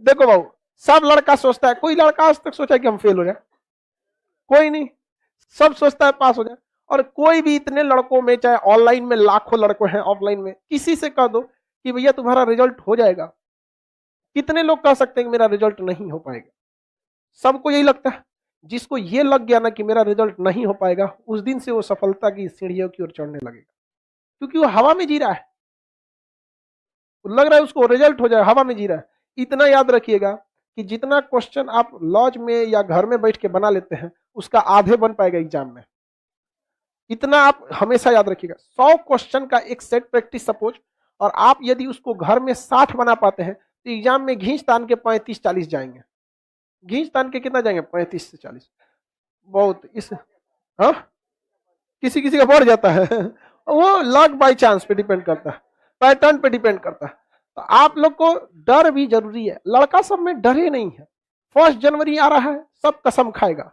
देखो भाऊ, सब लड़का सोचता है, कोई लड़का आज तक सोचा है कि हम फेल हो जाए? कोई नहीं। सब सोचता है पास हो जाए। और कोई भी इतने लड़कों में, चाहे ऑनलाइन में लाखों लड़कों हैं, ऑफलाइन में, किसी से कह दो कि भैया तुम्हारा रिजल्ट हो जाएगा, कितने लोग कह सकते हैं कि मेरा रिजल्ट नहीं हो पाएगा? सबको यही लगता है। जिसको ये लग गया ना कि मेरा रिजल्ट नहीं हो पाएगा, उस दिन से वो सफलता की सीढ़ियों की ओर चढ़ने लगेगा, क्योंकि वो हवा में जी रहा है। लग रहा है उसको रिजल्ट हो जाए, हवा में जी रहा है। इतना याद रखिएगा कि जितना क्वेश्चन आप लॉज में या घर में बैठ के बना लेते हैं, उसका आधे बन पाएगा एग्जाम में। इतना आप हमेशा याद रखिएगा। 100 क्वेश्चन का एक सेट प्रैक्टिस सपोज, और आप यदि उसको घर में 60 बना पाते हैं, तो एग्जाम में घींच तान के 35-40 जाएंगे। घींच तान के कितना जाएंगे? 35 से 40। बहुत इस, हाँ, किसी किसी का बढ़ जाता है। वो लक बाई चांस पे डिपेंड करता है, पैटर्न पे डिपेंड करता है। तो आप लोग को डर भी जरूरी है। लड़का सब में डरे नहीं है। 1 जनवरी आ रहा है, सब कसम खाएगा।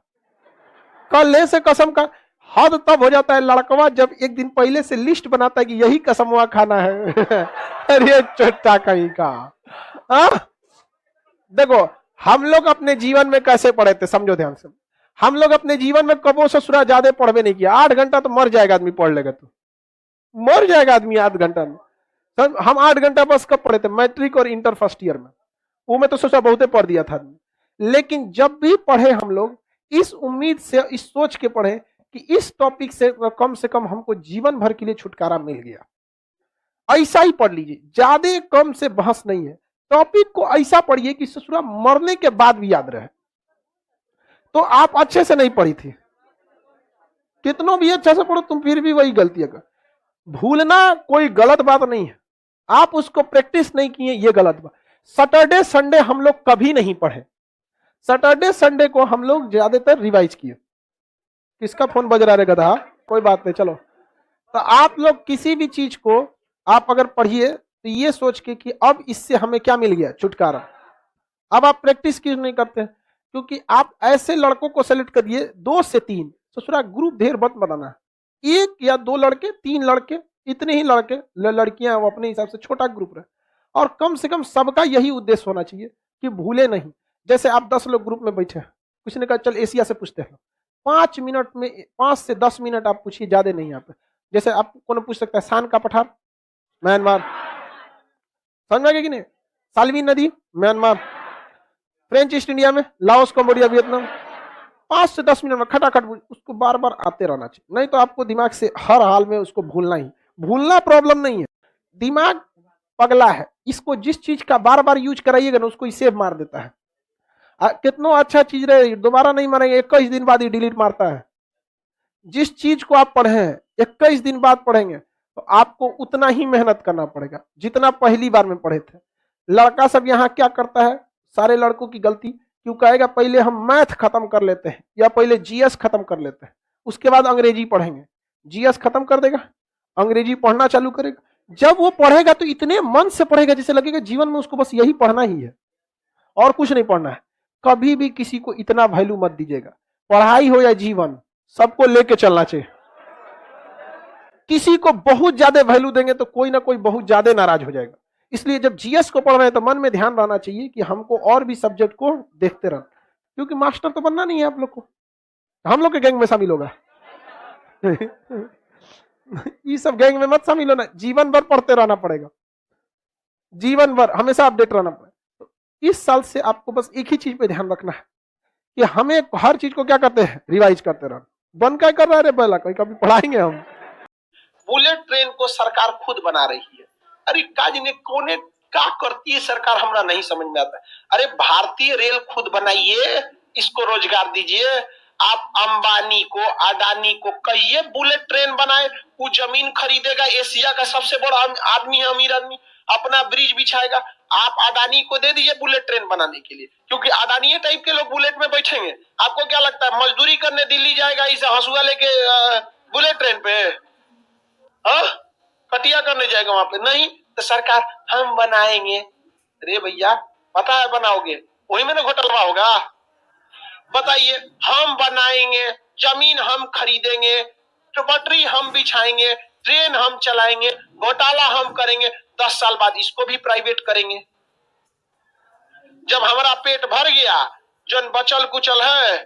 कल से कसम का हद तब हो जाता है लड़कवा जब एक दिन पहले से लिस्ट बनाता है कि यही कसम वहां खाना है। अरे चोटा कहीं का। हाँ? देखो, हम लोग अपने जीवन में कैसे पढ़े थे, समझो ध्यान से। हम लोग अपने जीवन में कबो ससुरा ज्यादा पढ़वे नहीं किया। 8 घंटा तो मर जाएगा आदमी, पढ़ लेगा तो मर जाएगा आदमी 8 घंटा में। सर हम 8 घंटा बस कब पढ़े थे? मैट्रिक और इंटर फर्स्ट ईयर में। वो में तो सोचा बहुते पढ़ दिया था आदमी। लेकिन जब भी पढ़े हम लोग इस उम्मीद से, इस सोच के पढ़े कि इस टॉपिक से कम हमको जीवन भर के लिए छुटकारा मिल गया। ऐसा ही पढ़ लीजिए, ज्यादा कम से बहस नहीं है। टॉपिक को ऐसा पढ़िए कि ससुरा मरने के बाद भी याद रहे। तो आप अच्छे से नहीं पढ़ी थी, कितनों भी अच्छा से पढ़ो तुम फिर भी वही गलतियां कर। भूलना कोई गलत बात नहीं है, आप उसको प्रैक्टिस नहीं किए, ये गलत बात। सैटरडे संडे हम लोग कभी नहीं पढ़े। सैटरडे संडे को हम लोग ज्यादातर रिवाइज किए। किसका फोन बज रहा है गधा? कोई बात नहीं, चलो। तो आप लोग किसी भी चीज को आप अगर पढ़िए तो ये सोच के कि अब इससे हमें क्या मिल गया? छुटकारा। अब आप प्रैक्टिस क्यों नहीं करते? क्योंकि आप ऐसे लड़कों को सेलेक्ट करिए 2 से 3। ससुरा ग्रुप ढेर मत बनाना है। 1 या 2 लड़के, 3 लड़के, इतने ही लड़के, लड़कियां वो अपने हिसाब से छोटा ग्रुप रहे। और कम से कम सबका यही उद्देश्य होना चाहिए कि भूले नहीं। जैसे आप 10 लोग ग्रुप में बैठे हैं, किसी ने कहा चल एशिया से पूछते हैं। 5 मिनट में 5 से 10 मिनट आप पूछिए, ज्यादा नहीं। आप जैसे आप कौन पूछ सकता है, शान का पठार म्यांमार, समझ में कि नहीं? सालवीन नदी म्यांमार, फ्रेंच ईस्ट इंडिया में लाओस, कंबोडिया, वियतनाम। 5 से 10 मिनट में खटाखट उसको बार बार आते रहना चाहिए। नहीं तो आपको दिमाग से हर हाल में उसको भूलना ही। भूलना प्रॉब्लम नहीं है, दिमाग पगला है। इसको जिस चीज का बार बार यूज कराइएगा ना, उसको इसे मार देता है। कितना अच्छा चीज रहे, दोबारा नहीं मारेंगे, 21 दिन बाद ही डिलीट मारता है। जिस चीज को आप पढ़े हैं 21 दिन बाद पढ़ेंगे तो आपको उतना ही मेहनत करना पड़ेगा जितना पहली बार में पढ़े थे। लड़का सब यहाँ क्या करता है, सारे लड़कों की गलती, क्यों कहेगा पहले हम मैथ खत्म कर लेते हैं या पहले जीएस खत्म कर लेते हैं, उसके बाद अंग्रेजी पढ़ेंगे। जीएस खत्म कर देगा, अंग्रेजी पढ़ना चालू करेगा। जब वो पढ़ेगा तो इतने मन से पढ़ेगा जैसे लगेगा जीवन में उसको बस यही पढ़ना ही है और कुछ नहीं पढ़ना है। कभी भी किसी को इतना वैल्यू मत दीजिएगा, पढ़ाई हो या जीवन, सबको लेके चलना चाहिए। किसी को बहुत ज्यादा वैल्यू देंगे तो कोई ना कोई बहुत ज्यादा नाराज हो जाएगा। इसलिए जब जीएस को पढ़ रहे हैं तो मन में ध्यान रहना चाहिए कि हमको और भी सब्जेक्ट को देखते रहना, क्योंकि मास्टर तो बनना नहीं है आप लोग को। हम लोग के गैंग में शामिल होगा। ये सब गैंग में मत शामिल होना, जीवन भर पढ़ते रहना पड़ेगा, जीवन भर हमेशा अपडेट रहना पड़ेगा। तो इस साल से आपको बस एक ही चीज पे ध्यान रखना है कि हमें हर चीज को क्या करते हैं, रिवाइज करते रहना। बन क्या कर रहा है पहला, कहीं कभी पढ़ाएंगे हम। बुलेट ट्रेन को सरकार खुद बना रही है। अरे काज ने कोने क्या करती है सरकार, हमरा नहीं समझ में आता। अरे भारतीय रेल खुद बनाइए, इसको रोजगार दीजिए। आप अंबानी को, अडानी को कहिए बुलेट ट्रेन बनाए, वो जमीन खरीदेगा, एशिया का सबसे बड़ा आदमी है, अमीर आदमी, अपना ब्रिज बिछाएगा। आप अडानी को दे दीजिए बुलेट ट्रेन बनाने के लिए, क्योंकि अडानी टाइप के लोग बुलेट में बैठेंगे। आपको क्या लगता है मजदूरी करने दिल्ली जाएगा इसे हंसुआ लेके बुलेट ट्रेन पे? हाँ, कटिया करने जाएगा वहां पे? नहीं। तो सरकार हम बनाएंगे। अरे भैया पता है बनाओगे, वही में ना घोटाला होगा। बताइए, हम बनाएंगे, जमीन हम खरीदेंगे, पटरी हम बिछाएंगे, ट्रेन हम चलाएंगे, घोटाला हम करेंगे, 10 साल बाद इसको भी प्राइवेट करेंगे। जब हमारा पेट भर गया, जो बचल कुचल है,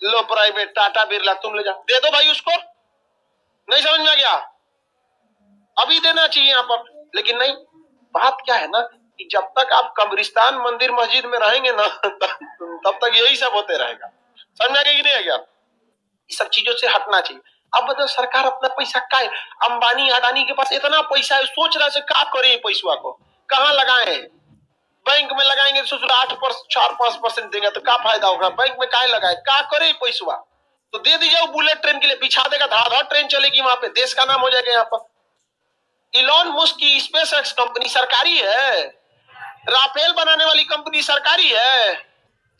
लो प्राइवेट टाटा बिरला तुम ले जाओ, दे दो भाई उसको। नहीं समझ में आ गया? अभी देना चाहिए यहाँ पर, लेकिन नहीं। बात क्या है ना कि जब तक आप कब्रिस्तान मंदिर मस्जिद में रहेंगे ना तब तक यही सब होते रहेगा। समझ में आ गया कि नहीं आ गया? इस सब चीजों से हटना चाहिए। अब बताओ, सरकार अपना पैसा का, अंबानी अडानी के पास इतना पैसा है, सोच रहा है क्या करे पैसा को, कहाँ लगाए? बैंक में लगाएंगे तो 4-5% देंगे तो क्या फायदा होगा? बैंक में क्या लगाए, क्या करे पैसा? तो दे दीजिए, बुलेट ट्रेन के लिए बिछा देगा, धार ट्रेन चलेगी वहां पे, देश का नाम हो जाएगा यहाँ पर। इलॉन मस्क की स्पेस एक्स कंपनी सरकारी है, राफेल बनाने वाली कंपनी सरकारी है।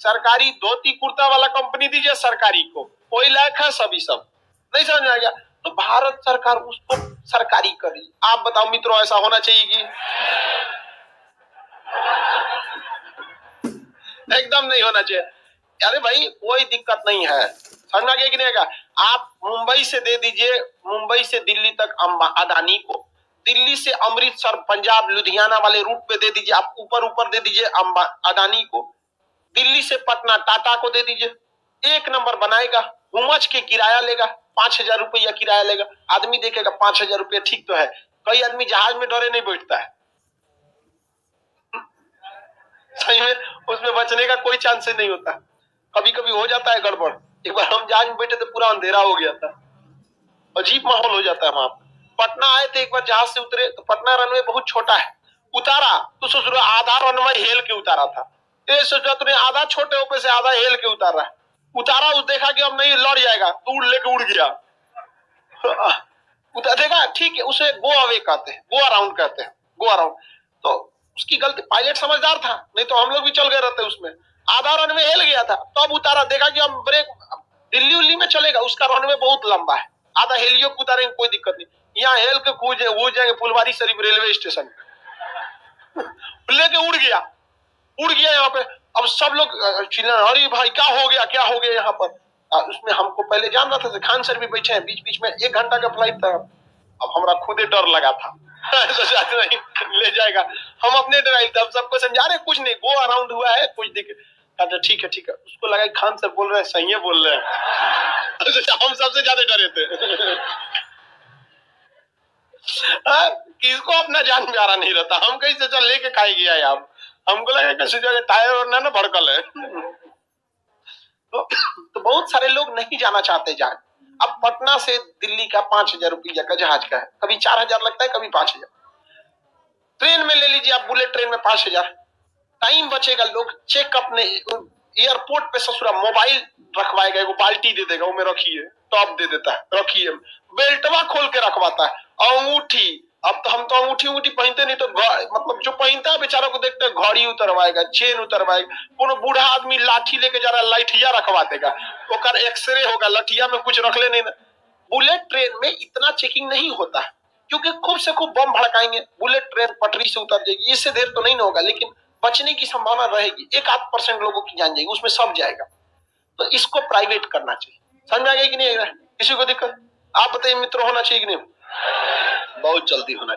सरकारी धोती कुर्ता वाला कंपनी दीजिए सरकारी को, कोई लायक है? सभी सब नहीं समझ में आ गया? तो भारत सरकार उसको सरकारी करी। आप बताओ मित्रों, ऐसा होना चाहिए कि? एकदम नहीं होना चाहिए। अरे भाई कोई दिक्कत नहीं है, समझ में आ गया कि नहीं आएगा? आप मुंबई से दे दीजिए, मुंबई से दिल्ली तक अडानी को, दिल्ली से अमृतसर पंजाब लुधियाना वाले रूट पे दे दीजिए, आप ऊपर ऊपर दे दीजिए अडानी को। दिल्ली से पटना टाटा को दे दीजिए, एक नंबर बनाएगा। उमच के किराया लेगा, 5,000 रुपया किराया लेगा। आदमी देखेगा 5,000 रुपया ठीक तो है। कई आदमी जहाज में डरे नहीं बैठता है, सही में उसमें बचने का कोई चांस ही नहीं होता। कभी कभी हो जाता है गड़बड़। एक बार हम जहाज में बैठे थे, पूरा अंधेरा हो गया था, अजीब माहौल हो जाता है वहां। पटना आए थे, एक बार जहाज से उतरे तो पटना रनवे बहुत छोटा है, उतारा तो सोच आधा रनवे हेल के उतारा था। ये सोचा तुमने आधा छोटे ऊपर से आधा हेल के उतार रहा है। उतारा, उस देखा कि अब नहीं लड़ जाएगा तो उड़ लेके उड़ गया। उतार देखा, ठीक है, उसे गो अवे कहते हैं, गो अराउंड कहते हैं, गो अराउंड। तो उसकी गलती, पायलट समझदार था, नहीं तो हम लोग भी चल गए रहते उसमें। आधा रनवे हिल गया था, तब तो उतारा, देखा कि हम ब्रेक दिल्ली उल्ली में चलेगा, उसका रनवे बहुत लंबा है, आधा हेलियो को उतारेंगे कोई दिक्कत नहीं। यहाँ हेल के कूद जाएंगे फुलवारी शरीफ रेलवे स्टेशन लेके उड़ गया, उड़ गया यहाँ पे। अब सब लोग चिल्ला, अरे भाई क्या हो गया, क्या हो गया यहाँ पर? उसमें हमको पहले जान रहा था, खान सर भी बैठे हैं, बीच बीच में 1 घंटा का फ्लाइट था। अब हमारा खुदे डर लगा था नहीं ले जाएगा, हम अपने ड्राइव थे, सबको समझा रहे कुछ नहीं, गो अराउंड हुआ है, कुछ दिखे। कहते ठीक है ठीक है, उसको लगा खान सर बोल रहे हैं, सही है बोल रहे हैं हम सबसे ज्यादा डरे थे किसको अपना जान प्यारा नहीं रहता, हम कहीं से चल लेके खाई गया यार, हमको लगा किसी जगह टायर और ना भड़कल है तो बहुत सारे लोग नहीं जाना चाहते जाए। अब पटना से दिल्ली का 5,000 रुपया का जहाज का है, कभी 4,000 लगता है, कभी 5,000। ट्रेन में ले लीजिए आप, बुलेट ट्रेन में 5,000, टाइम बचेगा। लोग चेक अपने एयरपोर्ट पे ससुरा मोबाइल रखवाएगा, वो बाल्टी दे देगा, वो में रखिए, टॉप दे देता है, रखिए, बेल्टवा खोल के रखवाता है। अंगूठी, अब तो हम तो अंगूठी पहनते नहीं, तो मतलब जो पहनता है बेचारों को देखते हैं, घड़ी उतरवाएगा, चेन उतरवाएगा। कोनो बूढ़ा आदमी लाठी लेके जा रहा है, लाठिया रखवा देगा, ओकर एक्सरे होगा, लठिया में कुछ रख ले नहीं ना। बुलेट ट्रेन में इतना चेकिंग नहीं होता है, क्योंकि खूब से खूब बम भड़काएंगे, बुलेट ट्रेन पटरी से उतर जाएगी, इससे देर तो नहीं होगा, लेकिन बचने की संभावना रहेगी। 1-8% लोगों की जान जाएगी, उसमें सब जाएगा। तो इसको प्राइवेट करना चाहिए। समझ में आ गया कि नहीं? किसी को दिक्कत? आप बताइए मित्रों, होना चाहिए कि नहीं? बहुत जल्दी होना चाहिए।